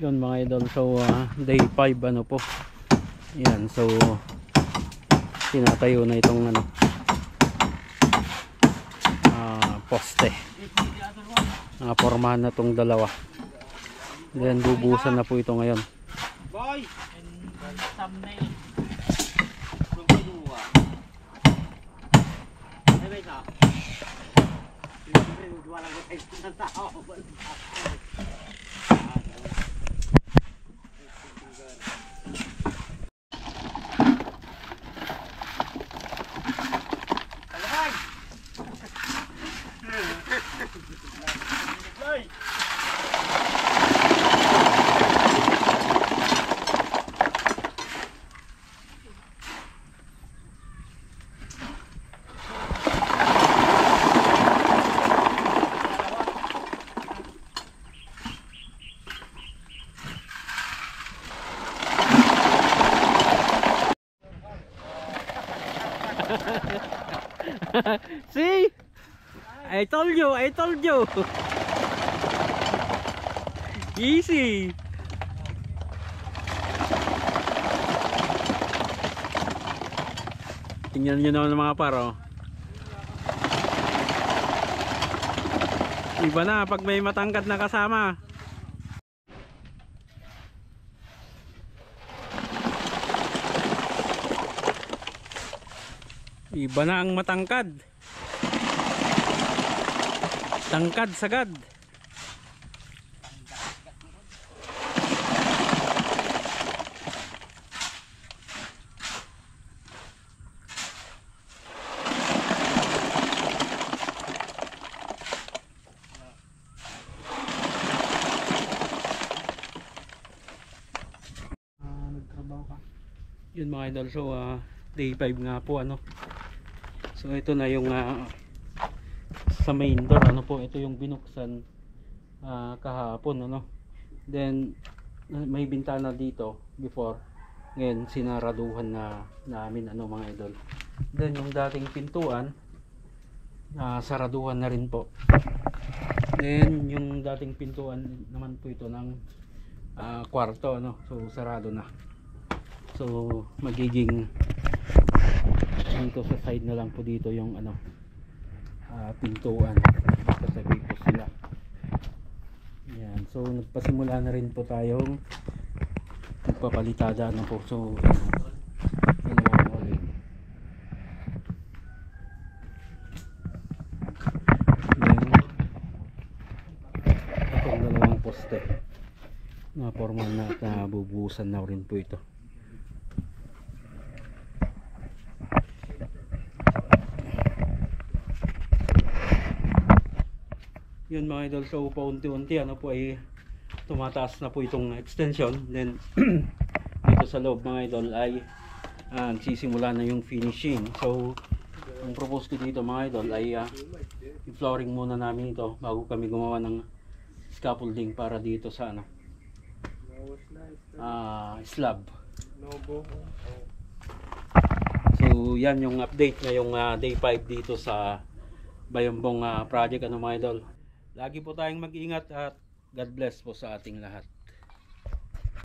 Yun mga idol, so day 5 ano po. Yan, so tinatayo na itong ano poste. Pormahan na itong dalawa. Then bubusan na po ito ngayon. Boy! Thumbnail. See? I told you, I told you. Easy. Tingnan nyo naman mga paro. Iba na pag may matangkad na kasama. Iba na ang matangkad. Tangkad sagad. Nagtrabaho ka. Yun mga idol, so day 5 nga po ano. So ito na yung sa main door ano po, ito yung binuksan kahapon ano. Then may bintana dito before. Ngayon sinaraduhan na namin ano mga idol. Then yung dating pintuan saraduhan na rin po. Then yung dating pintuan naman po ito ng kwarto ano. So sarado na. So magiging dito sa side na lang po dito yung ano pintuan, sasabi po sila. Yan, so nagpasimula na rin po tayong nagpapalitada na po. So itong dalawang poste na formal na bubuhusan na rin po ito. Yun mga idol, so paunti-unti ano po ay tumataas na po itong extension. Then dito sa loob mga idol ay nagsisimula na yung finishing. So ang propose ko dito mga idol ay i-flooring muna namin ito bago kami gumawa ng scaffolding para dito sa ano slab. So yan yung update ngayong day 5 dito sa Bayambong project ano mga idol. Lagi po tayong mag-ingat at God bless po sa ating lahat.